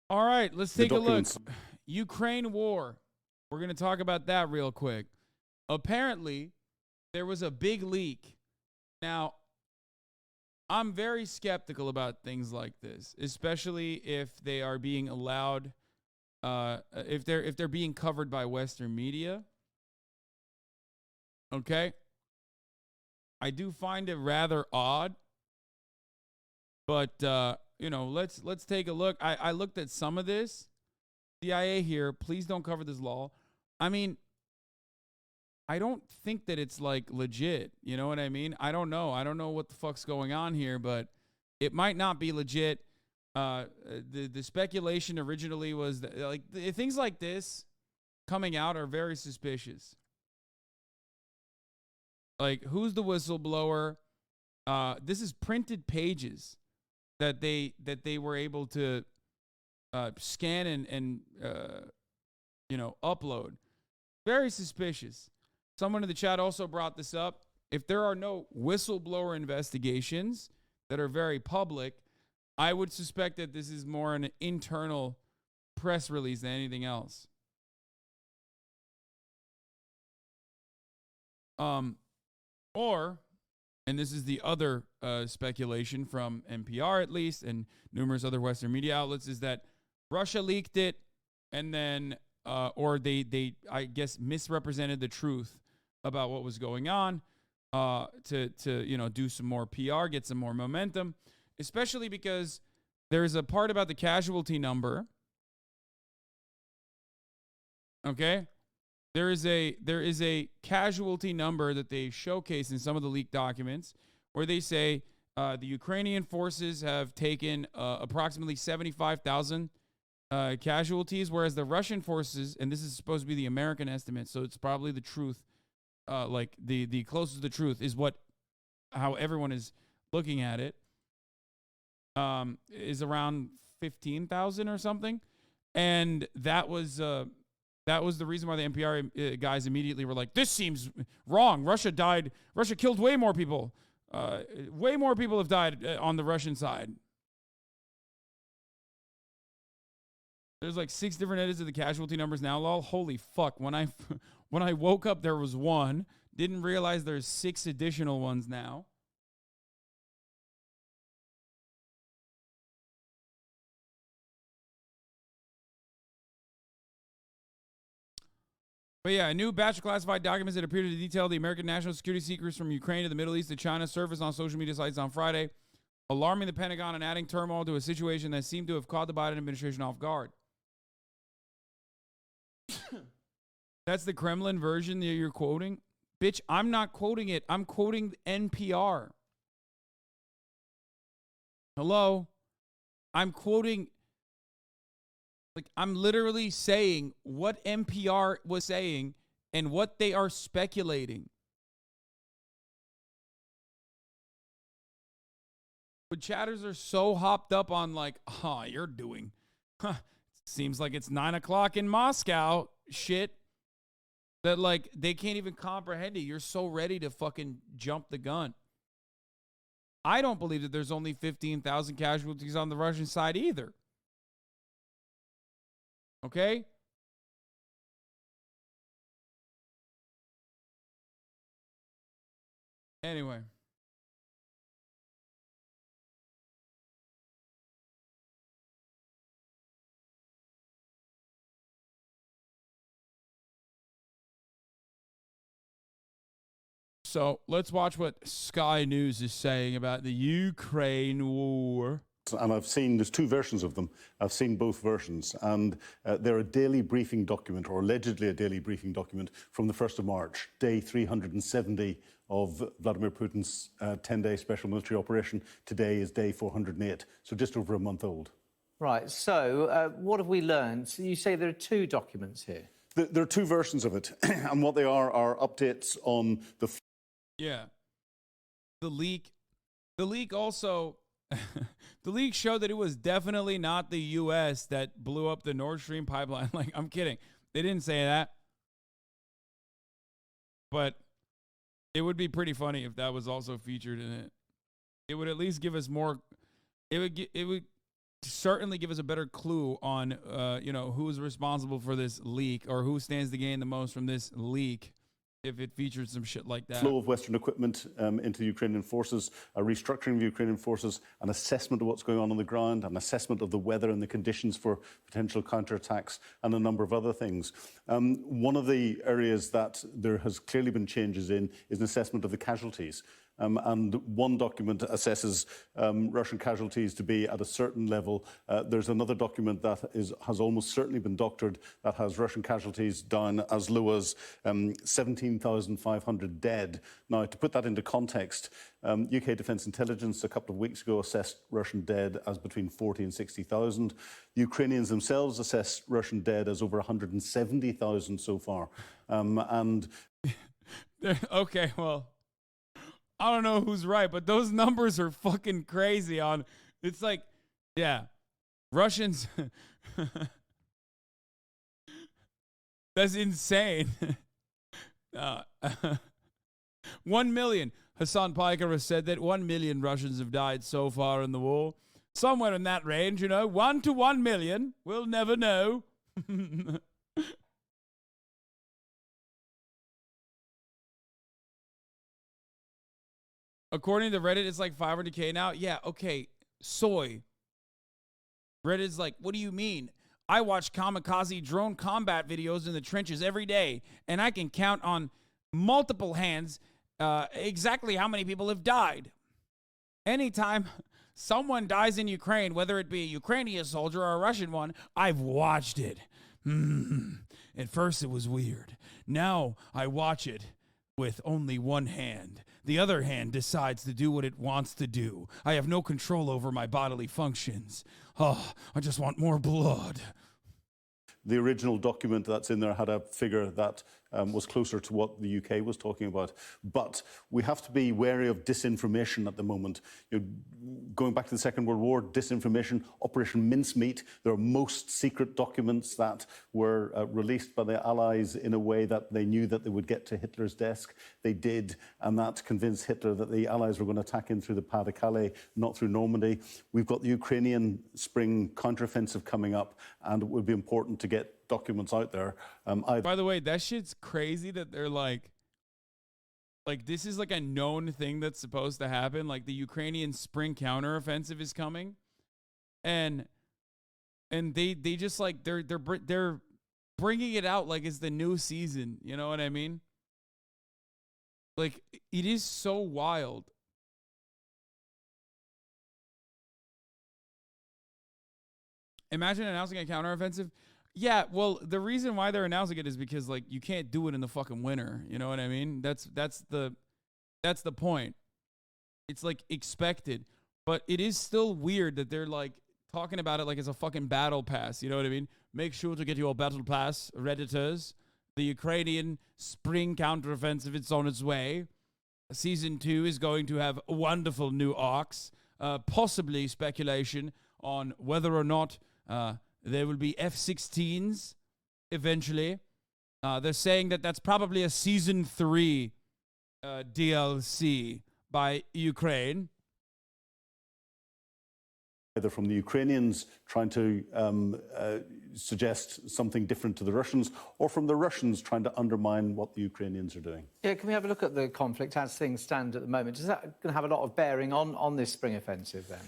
All right, let's take a look. Ukraine war. We're going to talk about that real quick. Apparently, there was a big leak. Now, I'm very skeptical about things like this, especially if they are being allowed, if they're being covered by Western media. Okay, I do find it rather odd, but let's take a look. I looked at some of this. CIA here, please don't cover this law. I mean, I don't think that it's like legit. You know what I mean? I don't know. I don't know what the fuck's going on here, but it might not be legit. The speculation originally was that, like, things like this coming out are very suspicious. Like, who's the whistleblower? This is printed pages that they were able to scan and upload. Very suspicious. Someone in the chat also brought this up. If there are no whistleblower investigations that are very public, I would suspect that this is more an internal press release than anything else. Or, and this is the other speculation from NPR at least, and numerous other Western media outlets, is that Russia leaked it, and then, or they I guess misrepresented the truth about what was going on, to do some more PR, get some more momentum, especially because there's a part about the casualty number. Okay. There is a casualty number that they showcase in some of the leaked documents where they say the Ukrainian forces have taken approximately 75,000 casualties, whereas the Russian forces, and this is supposed to be the American estimate, so it's probably the truth, like the closest to the truth is how everyone is looking at it, is around 15,000 or something, and that was the reason why the NPR guys immediately were like, this seems wrong. Russia killed way more people. Way more people have died on the Russian side. There's like 6 different edits of the casualty numbers now, lol. Holy fuck. When I woke up, there was 1. Didn't realize there's 6 additional ones now. But yeah, a new batch of classified documents that appear to detail the American national security secrets from Ukraine to the Middle East to China surfaced on social media sites on Friday, alarming the Pentagon and adding turmoil to a situation that seemed to have caught the Biden administration off guard. That's the Kremlin version that you're quoting? Bitch, I'm not quoting it. I'm quoting NPR. Hello? I'm quoting... Like, I'm literally saying what NPR was saying and what they are speculating. But chatters are so hopped up on like, you're doing, seems like it's 9 o'clock in Moscow shit, that like they can't even comprehend it. You're so ready to fucking jump the gun. I don't believe that there's only 15,000 casualties on the Russian side either. Okay? Anyway. So let's watch what Sky News is saying about the Ukraine war. And I've seen, there's 2 versions of them. I've seen both versions. And they're a daily briefing document, or allegedly a daily briefing document, from the 1st of March, day 370 of Vladimir Putin's 10-day special military operation. Today is day 408, so just over a month old. Right, so what have we learned? So you say there are 2 documents here. There are 2 versions of it, and what they are updates on the... Yeah. The leak also... The leak showed that it was definitely not the U.S. that blew up the Nord Stream pipeline. Like, I'm kidding. They didn't say that. But it would be pretty funny if that was also featured in it. It would at least give us more... It would certainly give us a better clue on, who's responsible for this leak or who stands to gain the most from this leak if it features some shit like that. Flow of Western equipment into the Ukrainian forces, a restructuring of the Ukrainian forces, an assessment of what's going on the ground, an assessment of the weather and the conditions for potential counterattacks, and a number of other things. One of the areas that there has clearly been changes in is an assessment of the casualties. And one document assesses Russian casualties to be at a certain level. There's another document that has almost certainly been doctored that has Russian casualties down as low as 17,500 dead. Now, to put that into context, UK Defence Intelligence a couple of weeks ago assessed Russian dead as between 40 and 60,000. Ukrainians themselves assessed Russian dead as over 170,000 so far. Okay, well, I don't know who's right, but those numbers are fucking crazy. It's like, yeah, Russians. That's insane. 1 million. Hassan Piker has said that 1 million Russians have died so far in the war. Somewhere in that range, 1 to 1 million. We'll never know. According to Reddit, it's like 500K now. Yeah, okay. Soy. Reddit's like, what do you mean? I watch kamikaze drone combat videos in the trenches every day, and I can count on multiple hands exactly how many people have died. Anytime someone dies in Ukraine, whether it be a Ukrainian soldier or a Russian one, I've watched it. At first it was weird. Now I watch it with only one hand. The other hand decides to do what it wants to do. I have no control over my bodily functions. Oh, I just want more blood. The original document that's in there had a figure that was closer to what the UK was talking about. But we have to be wary of disinformation at the moment. Going back to the Second World War, disinformation, Operation Mincemeat, there are most secret documents that were released by the Allies in a way that they knew that they would get to Hitler's desk. They did, and that convinced Hitler that the Allies were going to attack in through the Pas de Calais, not through Normandy. We've got the Ukrainian spring counteroffensive coming up, and it would be important to get documents out there. By the way, that shit's crazy that they're like this is like a known thing that's supposed to happen. Like the Ukrainian spring counteroffensive is coming, and they just like they're bringing it out like it's the new season. You know what I mean? Like it is so wild. Imagine announcing a counteroffensive. Yeah, well, the reason why they're announcing it is because like you can't do it in the fucking winter. You know what I mean? That's the point. It's like expected, but it is still weird that they're like talking about it like it's a fucking battle pass. You know what I mean? Make sure to get your battle pass, Redditors. The Ukrainian spring counteroffensive is on its way. Season 2 is going to have wonderful new arcs. Possibly speculation on whether or not there will be F-16s eventually. They're saying that that's probably a Season 3 DLC by Ukraine. Either from the Ukrainians trying to suggest something different to the Russians, or from the Russians trying to undermine what the Ukrainians are doing. Yeah, can we have a look at the conflict as things stand at the moment? Is that going to have a lot of bearing on this spring offensive then?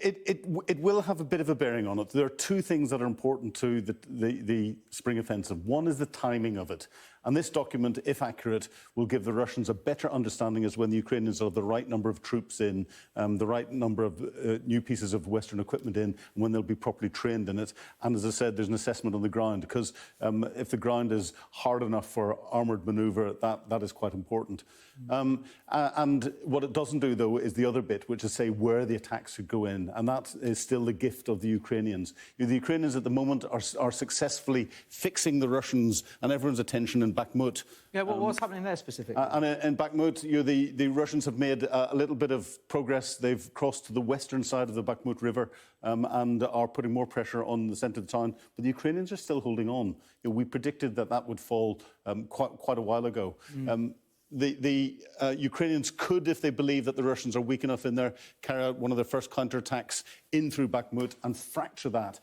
It will have a bit of a bearing on it. There are two things that are important to the spring offensive. One is the timing of it. And this document, if accurate, will give the Russians a better understanding as when the Ukrainians have the right number of troops in, the right number of new pieces of Western equipment in, and when they'll be properly trained in it. And as I said, there's an assessment on the ground, because if the ground is hard enough for armoured manoeuvre, that is quite important. And what it doesn't do, though, is the other bit, which is say where the attacks should go in. And that is still the gift of the Ukrainians. The Ukrainians at the moment are successfully fixing the Russians and everyone's attention in Bakhmut. Yeah, well, what's happening there specifically? And in Bakhmut, the Russians have made a little bit of progress. They've crossed to the western side of the Bakhmut River and are putting more pressure on the centre of the town. But the Ukrainians are still holding on. We predicted that would fall quite a while ago. the Ukrainians could, if they believe that the Russians are weak enough in there, carry out one of their first counterattacks in through Bakhmut and fracture that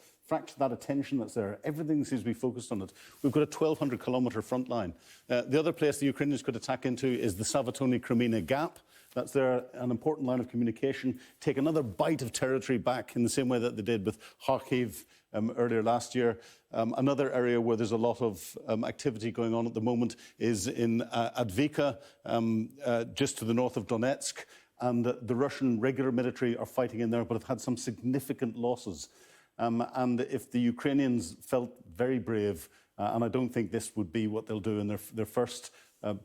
attention that's there. Everything seems to be focused on it. We've got a 1,200-kilometre front line. The other place the Ukrainians could attack into is the Savatoni-Crimea gap. That's an important line of communication. Take another bite of territory back in the same way that they did with Kharkiv earlier last year. Another area where there's a lot of activity going on at the moment is in Advika, just to the north of Donetsk. And the Russian regular military are fighting in there, but have had some significant losses. And if the Ukrainians felt very brave, and I don't think this would be what they'll do in their first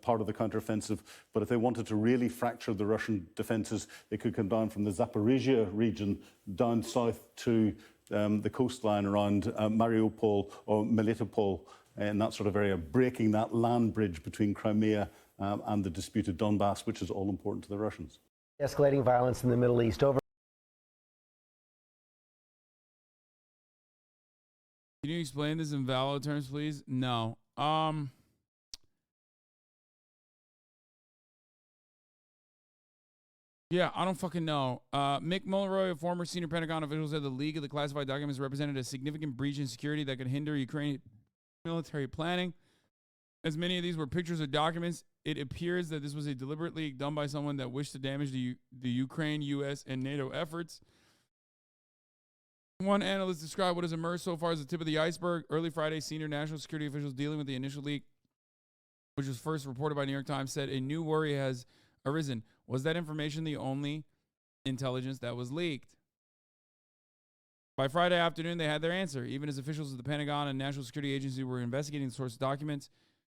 part of the counteroffensive, but if they wanted to really fracture the Russian defences, they could come down from the Zaporizhia region down south to the coastline around Mariupol or Melitopol in that sort of area, breaking that land bridge between Crimea and the disputed Donbass, which is all important to the Russians. Escalating violence in the Middle East over. Can you explain this in valid terms, please? No. Yeah, I don't fucking know. Mick Mulroy, a former senior Pentagon official, said the leak of the classified documents represented a significant breach in security that could hinder Ukrainian military planning. As many of these were pictures of documents, it appears that this was a deliberate leak done by someone that wished to damage the Ukraine, U.S., and NATO efforts. One analyst described what has emerged so far as the tip of the iceberg. Early Friday, senior national security officials dealing with the initial leak, which was first reported by New York Times, said a new worry has arisen. Was that information the only intelligence that was leaked? By Friday afternoon, they had their answer. Even as officials of the Pentagon and National Security Agency were investigating the source documents,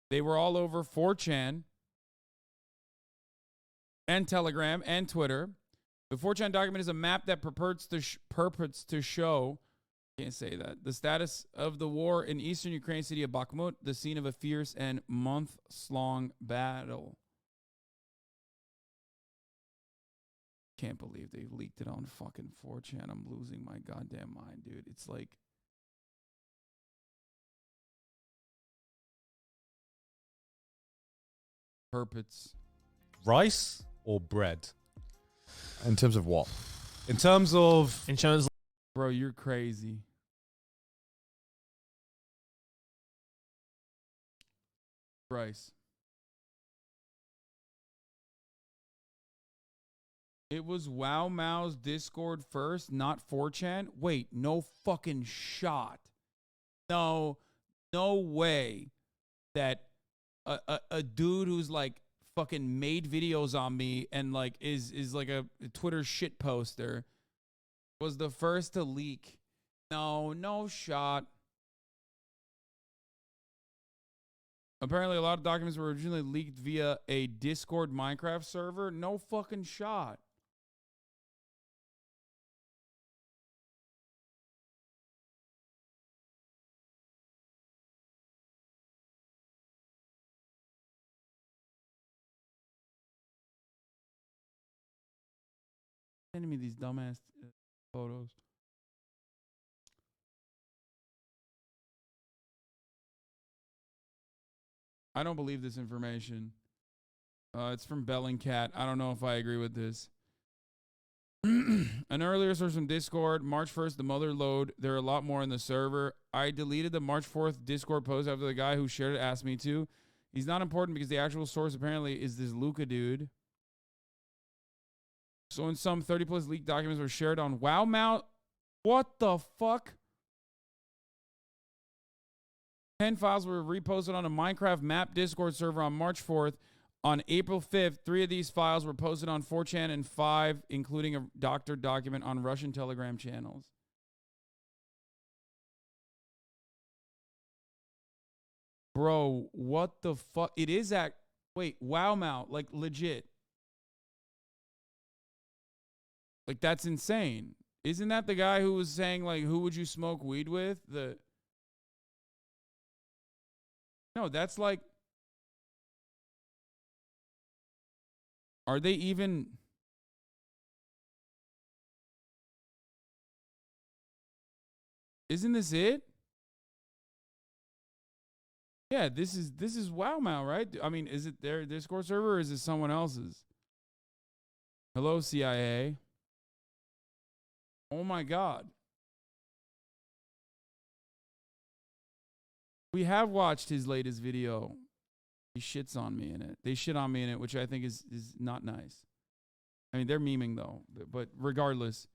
they were all over 4chan and Telegram and Twitter. The 4chan document is a map that purports to show, can't say that, the status of the war in eastern Ukraine city of Bakhmut, the scene of a fierce and months-long battle. Can't believe they leaked it on fucking 4chan. I'm losing my goddamn mind, dude. It's like, purports. Rice or bread? In terms of what? In terms of Bro, you're crazy. Bryce. It was Wow Mao's Discord first, not 4chan? Wait, no fucking shot. No way that a dude who's like fucking made videos on me and like is like a Twitter shit poster was the first to leak. No shot. Apparently a lot of documents were originally leaked via a Discord Minecraft server. No fucking shot. Sending me these dumbass photos. I don't believe this information. It's from Bellingcat. I don't know if I agree with this. An earlier source from Discord, March 1st, the mother load. There are a lot more in the server. I deleted the March 4th Discord post after the guy who shared it asked me to. He's not important because the actual source apparently is this Luca dude. So in some 30 plus leaked documents were shared on WowMount. What the fuck? 10 files were reposted on a Minecraft map Discord server on March 4th. On April 5th, 3 of these files were posted on 4chan and 5, including a doctored document on Russian Telegram channels. Bro, what the fuck? It is wait, WowMount, like legit. Like, that's insane. Isn't that the guy who was saying, like, who would you smoke weed with? No, that's like, are they even... Isn't this it? Yeah, this is WowMao, right? I mean, is it their Discord server or is it someone else's? Hello, CIA. Oh my God. We have watched his latest video. He shits on me in it. They shit on me in it, which I think is not nice. I mean, they're memeing though, but regardless,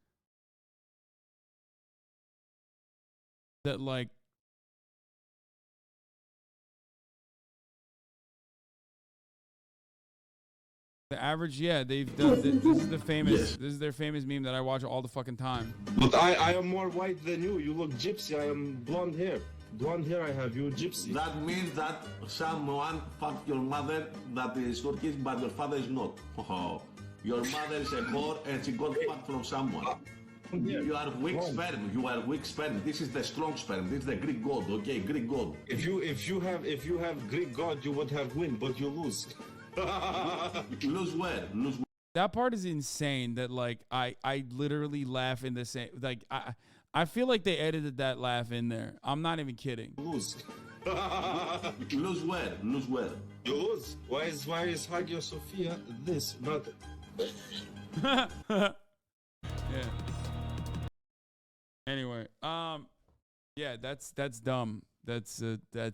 that like the average, yeah, they've done. This is the famous. Yes. This is their famous meme that I watch all the fucking time. But I am more white than you. You look gypsy. I am blonde hair. Blonde hair I have. You gypsy. That means that someone fucked your mother that is Turkish, but your father is not. Oh, your mother is a whore and she got fucked from someone. You are weak sperm. You are weak sperm. This is the strong sperm. This is the Greek god. Okay, Greek god. If you have Greek god, you would have win, but you lose. Lose where? Lose where? That part is insane. That like I literally laugh in the same. Like I feel like they edited that laugh in there. I'm not even kidding. Lose. Lose where? Lose where? You lose. Why is Hagia Sophia this? Not. Yeah. Anyway, yeah, that's dumb. That's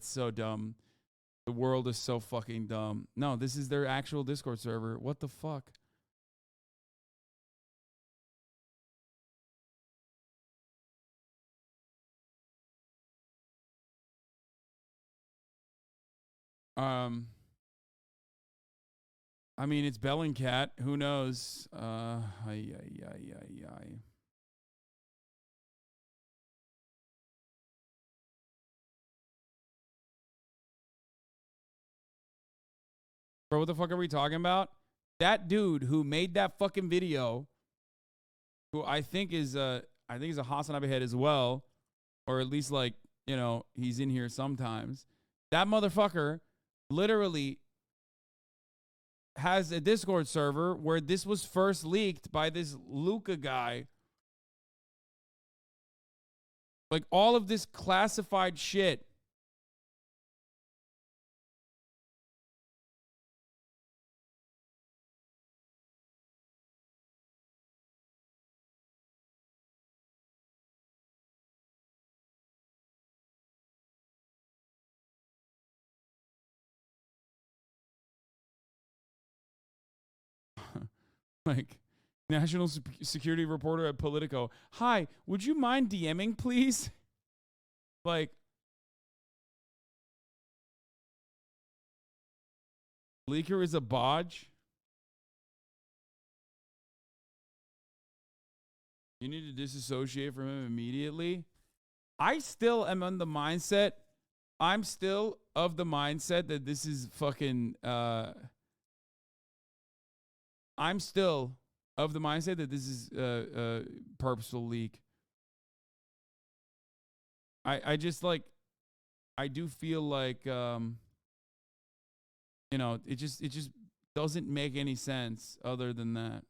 so dumb. The world is so fucking dumb. No, this is their actual Discord server. What the fuck? I mean, it's Bellingcat. Who knows? Ay. Bro, what the fuck are we talking about? That dude who made that fucking video, who I think is a Hasanabi head as well, or at least like, you know, he's in here sometimes. That motherfucker literally has a Discord server where this was first leaked by this Luca guy. Like all of this classified shit. Like, national security reporter at Politico. Hi, would you mind DMing, please? Like, leaker is a bodge. You need to disassociate from him immediately. I still am on the mindset. I'm still of the mindset that this is fucking. I'm still of the mindset that this is a purposeful leak. I just like, I do feel like, you know, it just doesn't make any sense other than that.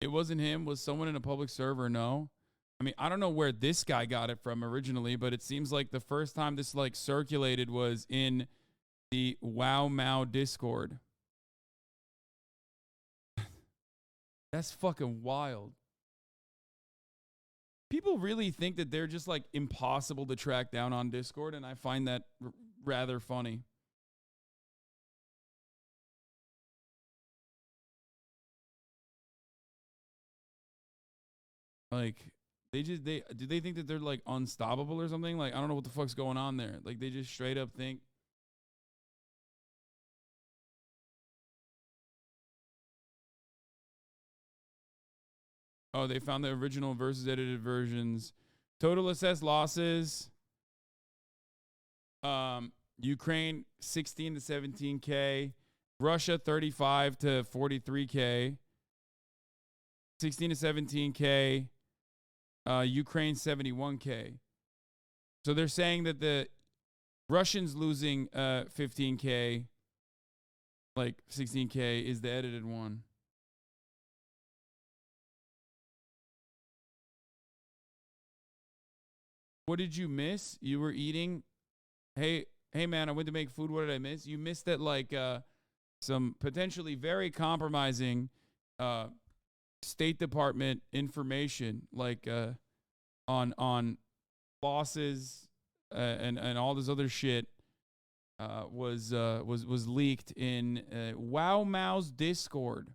It wasn't him. Was someone in a public server? No. I mean, I don't know where this guy got it from originally, but it seems like the first time this like circulated was in the WowMao Discord. That's fucking wild. People really think that they're just like impossible to track down on Discord, and I find that rather funny. Like, do they think that they're like unstoppable or something? Like, I don't know what the fuck's going on there. Like, they just straight up think. Oh, they found the original versus edited versions. Total assessed losses. Ukraine 16 to 17K. Russia 35 to 43K. 16 to 17K. Ukraine 71K. So they're saying that Russians losing 15K, like 16K is the edited one. What did you miss? You were eating. Hey man, I went to make food. What did I miss? You missed that like some potentially very compromising State Department information, like on bosses and all this other shit was leaked in Wow Mao's Discord.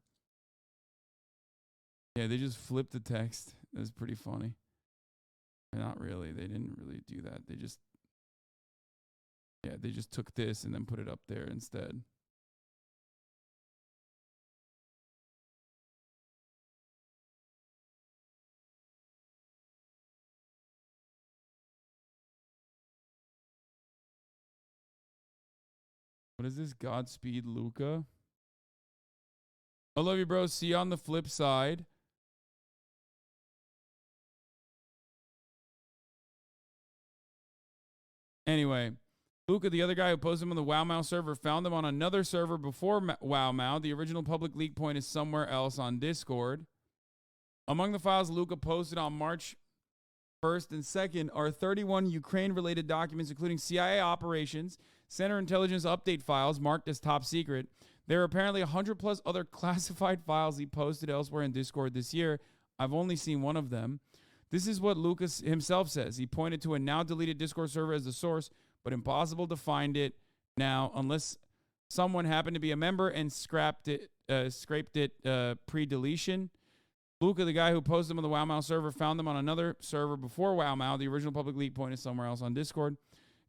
Yeah, they just flipped the text. It was pretty funny. Not really. They didn't really do that. They just took this and then put it up there instead. What is this? Godspeed, Luca. I love you, bro. See you on the flip side. Anyway, Luca, the other guy who posted him on the WowMao server, found them on another server before WowMao. The original public leak point is somewhere else on Discord. Among the files Luca posted on March 1st and 2nd are 31 Ukraine-related documents, including CIA operations, Center Intelligence update files marked as top secret. There are apparently 100 plus other classified files he posted elsewhere in Discord this year. I've only seen one of them. This is what Lucas himself says. He pointed to a now deleted Discord server as the source, but impossible to find it now unless someone happened to be a member and scraped it pre-deletion. Luca, the guy who posted them on the WowMao server, found them on another server before WowMao. The original public leak point is somewhere else on Discord.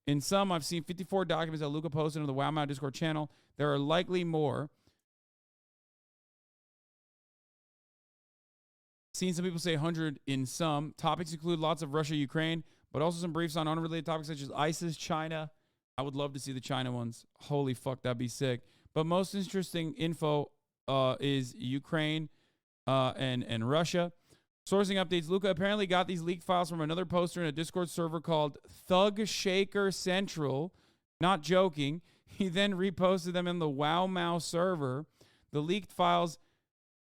In sum, I've seen 54 documents that Luca posted on the WowMao Discord channel. There are likely more. Seen some people say 100 in some. Topics include lots of Russia, Ukraine, but also some briefs on unrelated topics such as ISIS, China. I would love to see the China ones. Holy fuck, that'd be sick. But most interesting info is Ukraine and Russia. Sourcing updates. Luca apparently got these leaked files from another poster in a Discord server called Thug Shaker Central. Not joking. He then reposted them in the WowMao server. The leaked files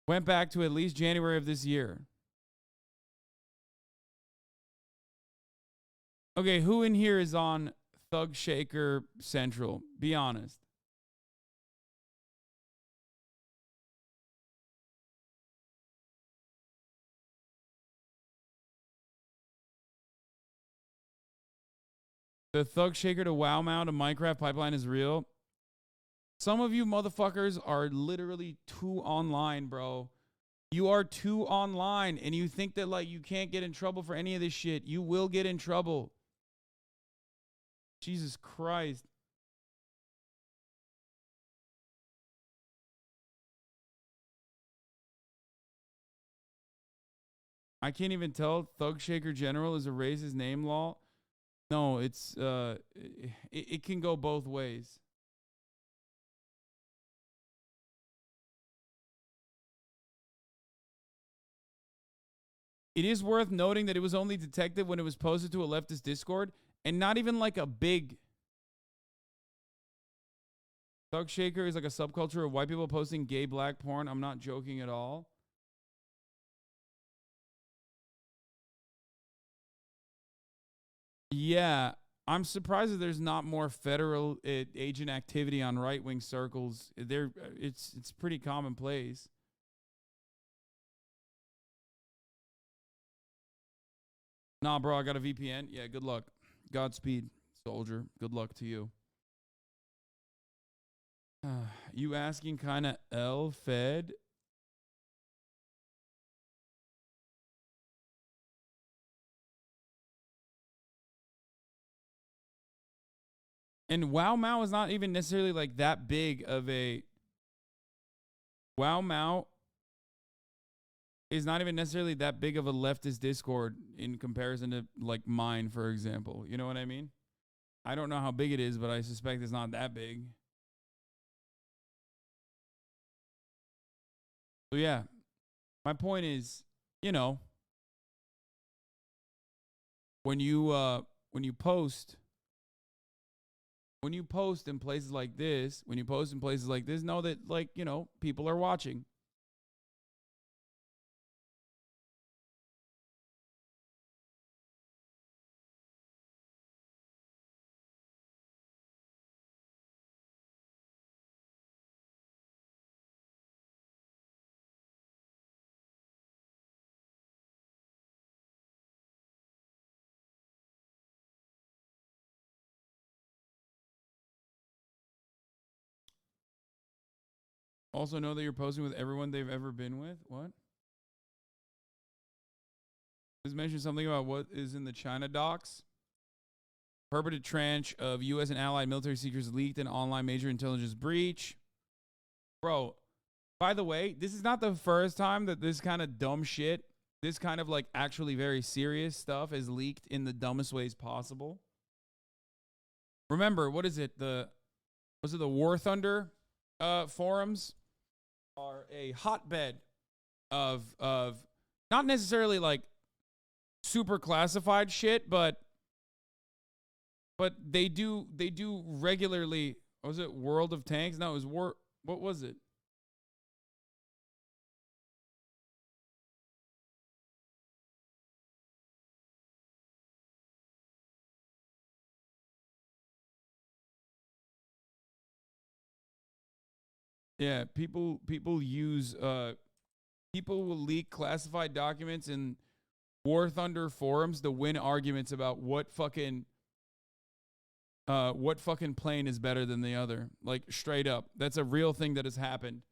went back to at least January of this year. Okay, who in here is on Thug Shaker Central? Be honest. The Thug Shaker to WowMao to Minecraft pipeline is real. Some of you motherfuckers are literally too online, bro. You are too online, and you think that like you can't get in trouble for any of this shit. You will get in trouble. Jesus Christ. I can't even tell. Thug Shaker General is a racist name law. No, it's it can go both ways. It is worth noting that it was only detected when it was posted to a leftist Discord, and not even like a big. Thug Shaker is like a subculture of white people posting gay black porn. I'm not joking at all. Yeah, I'm surprised that there's not more federal agent activity on right-wing circles. It's pretty commonplace. Nah, bro, I got a VPN. Yeah, good luck. Godspeed, soldier. Good luck to you. You asking kind of L-fed? And WowMao is not even necessarily like that big of a... WowMao is not even necessarily that big of a leftist Discord in comparison to like mine, for example. You know what I mean? I don't know how big it is, but I suspect it's not that big. So yeah, my point is, you know, when you post when you post in places like this, know that, like, you know, people are watching. Also know that you're posting with everyone they've ever been with. What? Just mentioned something about what is in the China docs. Purported tranche of U.S. and allied military secrets leaked in online major intelligence breach. Bro, by the way, this is not the first time that this kind of dumb shit, this kind of like actually very serious stuff is leaked in the dumbest ways possible. Remember, what is it? Was it the War Thunder forums are a hotbed of not necessarily like super classified shit, but they do regularly. Was it World of Tanks? No, it was War. What was it? Yeah, people use people will leak classified documents in War Thunder forums to win arguments about what fucking plane is better than the other. Like, straight up. That's a real thing that has happened.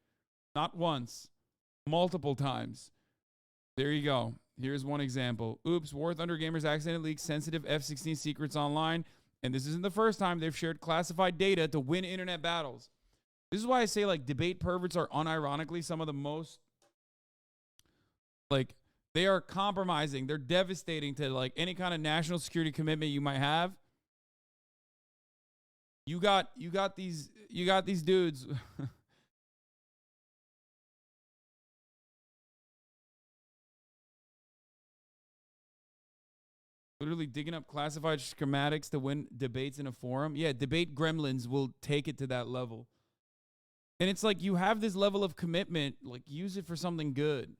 Not once, multiple times. There you go. Here's one example. Oops, War Thunder gamers accidentally leaked sensitive F-16 secrets online, and this isn't the first time they've shared classified data to win internet battles. This is why I say, like, debate perverts are unironically some of the most, like, they are compromising. They're devastating to, like, any kind of national security commitment you might have. You got these dudes. Literally digging up classified schematics to win debates in a forum. Yeah, debate gremlins will take it to that level. And it's like, you have this level of commitment, like, use it for something good.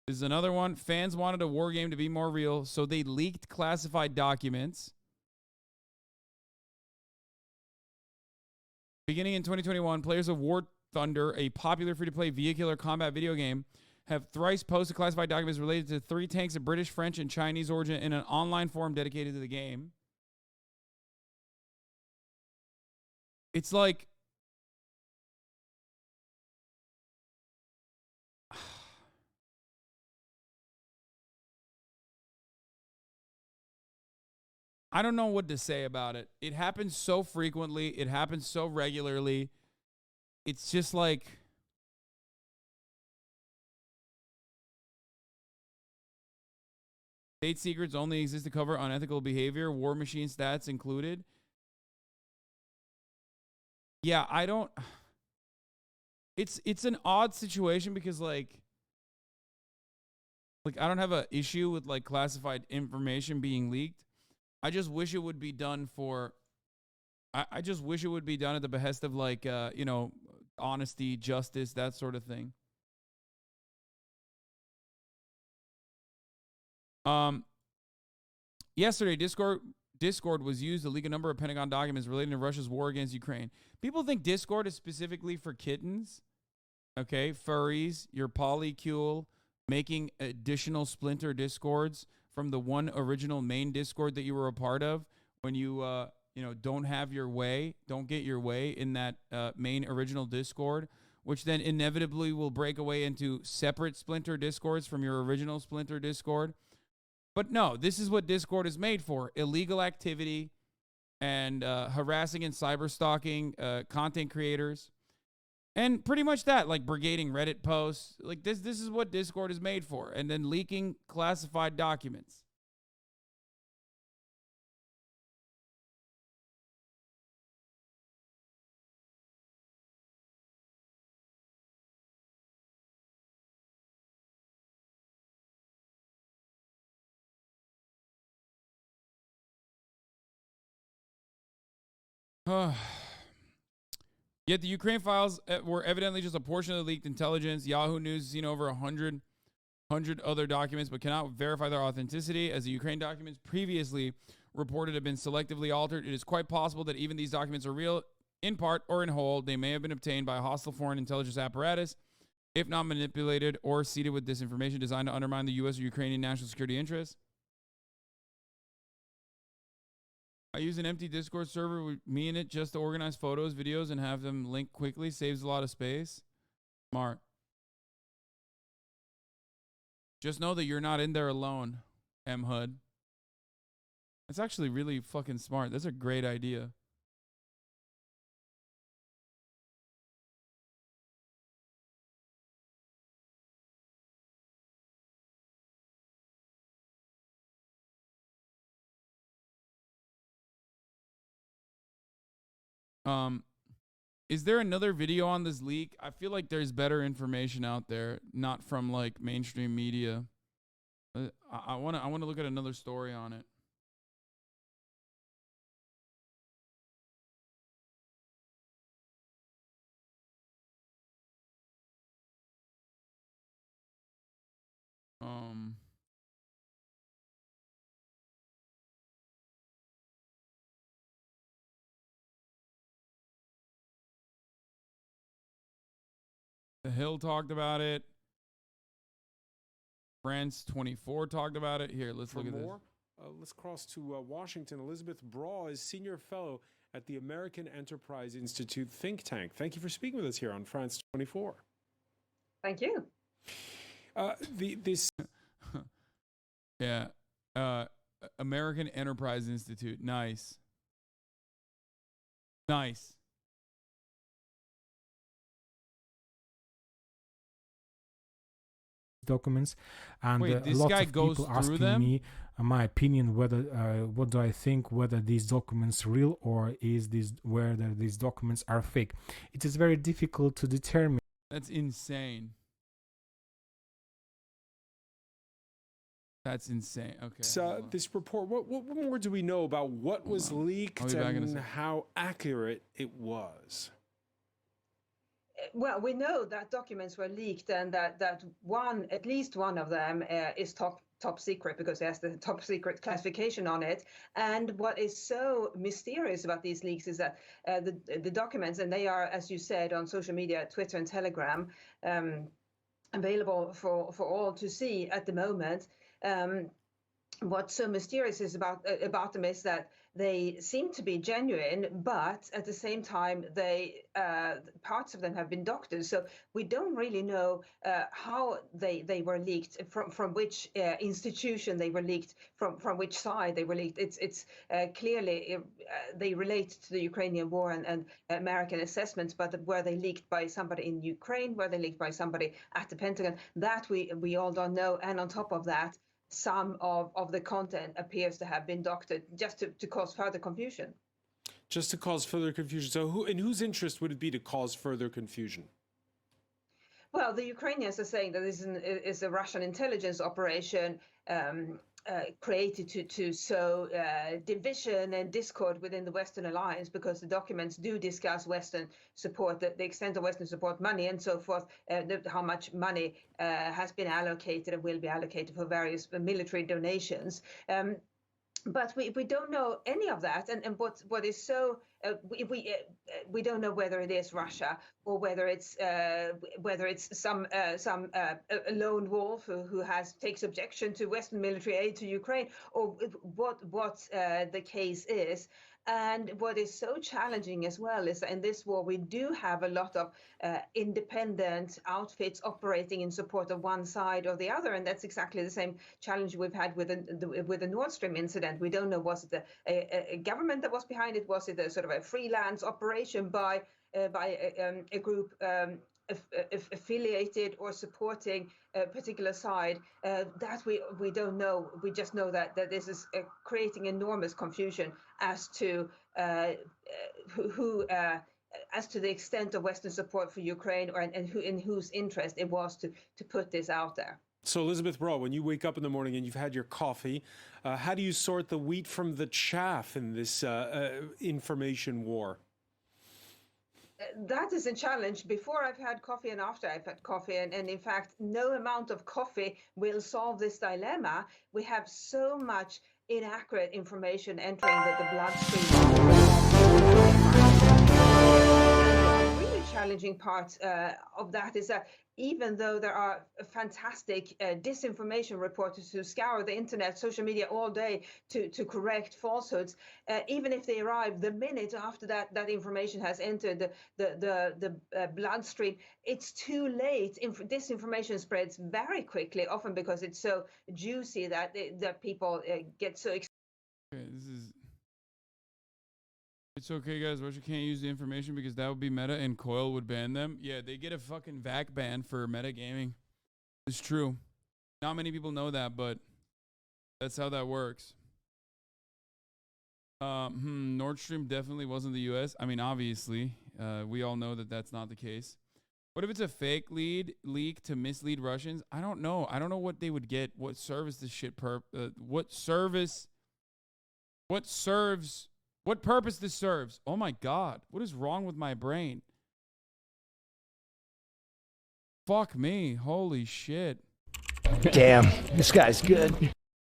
This is another one. Fans wanted a war game to be more real, so they leaked classified documents. Beginning in 2021, players of War Thunder, a popular free-to-play vehicular combat video game, have thrice posted classified documents related to 3 tanks of British, French, and Chinese origin in an online forum dedicated to the game. It's like, I don't know what to say about it. It happens so frequently. It happens so regularly. It's just like, state secrets only exist to cover unethical behavior, War Machine stats included. Yeah, I don't. It's an odd situation because like I don't have an issue with like classified information being leaked. I just wish it would be done for. I just wish it would be done at the behest of like you know, honesty, justice, that sort of thing. Yesterday, Discord was used to leak a number of Pentagon documents relating to Russia's war against Ukraine. People think Discord is specifically for kittens. Okay, furries, your polycule, making additional splinter Discords from the one original main Discord that you were a part of when you you know, don't have your way, don't get your way in that main original Discord, which then inevitably will break away into separate splinter Discords from your original splinter Discord. But no, this is what Discord is made for: illegal activity and harassing and cyber stalking content creators. And pretty much that, like brigading Reddit posts. Like this is what Discord is made for. And then leaking classified documents. Yet the Ukraine files were evidently just a portion of the leaked intelligence. Yahoo News has seen over 100 other documents, but cannot verify their authenticity. As the Ukraine documents previously reported have been selectively altered, it is quite possible that even these documents are real in part or in whole. They may have been obtained by a hostile foreign intelligence apparatus, if not manipulated or seeded with disinformation designed to undermine the U.S. or Ukrainian national security interests. I use an empty Discord server with me in it just to organize photos, videos, and have them link quickly. Saves a lot of space. Smart. Just know that you're not in there alone, M. Hud. That's actually really fucking smart. That's a great idea. Is there another video on this leak? I feel like there's better information out there, not from like mainstream media. I want to look at another story on it. The Hill talked about it. France 24 talked about it. Here, let's look at this. Let's cross to Washington. Elizabeth Braw is senior fellow at the American Enterprise Institute think tank. Thank you for speaking with us here on France 24. Thank you. This Yeah. American Enterprise Institute. Nice. Nice. Documents, and wait, this lots guy of goes people through asking them? me my opinion, whether what do I think, whether these documents real or is this whether these documents are fake. It is very difficult to determine. That's insane. That's insane. Okay. This report, what more do we know about what was leaked and how accurate it was? Well, we know that documents were leaked and that at least one of them is top secret because it has the top secret classification on it. And what is so mysterious about these leaks is that the documents, and they are, as you said, on social media, Twitter and Telegram, available for all to see at the moment. What's so mysterious is about them is that they seem to be genuine, but at the same time, parts of them have been doctored. So we don't really know how they were leaked, from which institution they were leaked, from which side they were leaked. It's clearly they relate to the Ukrainian war and American assessments, but were they leaked by somebody in Ukraine? Were they leaked by somebody at the Pentagon? That we all don't know. And on top of that, some of the content appears to have been doctored just to cause further confusion. Just to cause further confusion. So in whose interest would it be to cause further confusion? Well, the Ukrainians are saying that this is a Russian intelligence operation created to sow division and discord within the Western alliance, because the documents do discuss Western support, the extent of Western support, money and so forth, how much money has been allocated and will be allocated for various military donations. But we don't know any of that, and what is so we don't know whether it is Russia or whether it's some lone wolf who takes objection to Western military aid to Ukraine, or what the case is. And what is so challenging as well is that in this war we do have a lot of independent outfits operating in support of one side or the other, and that's exactly the same challenge we've had with the Nord Stream incident. We don't know, was it a government that was behind it? Was it a sort of a freelance operation by a group affiliated or supporting a particular side? That we don't know. We just know that this is creating enormous confusion as to as to the extent of Western support for Ukraine, and in whose interest it was to put this out there. So, Elizabeth Braw, when you wake up in the morning and you've had your coffee, how do you sort the wheat from the chaff in this information war? That is a challenge before I've had coffee and after I've had coffee. And in fact, no amount of coffee will solve this dilemma. We have so much inaccurate information entering the bloodstream. The really challenging part of that is that even though there are fantastic disinformation reporters who scour the internet, social media all day to correct falsehoods, even if they arrive the minute after that information has entered the bloodstream, it's too late. Disinformation spreads very quickly, often because it's so juicy that people get so excited. Okay, it's okay, guys. Russia can't use the information because that would be meta and Coil would ban them. Yeah, they get a fucking VAC ban for metagaming. It's true. Not many people know that, but that's how that works. Nord Stream definitely wasn't the US. I mean, obviously, we all know that that's not the case. What if it's a fake leak to mislead Russians? I don't know. I don't know what they would get. What service this shit what purpose this serves? Oh my God. What is wrong with my brain? Fuck me. Holy shit. Damn, this guy's good.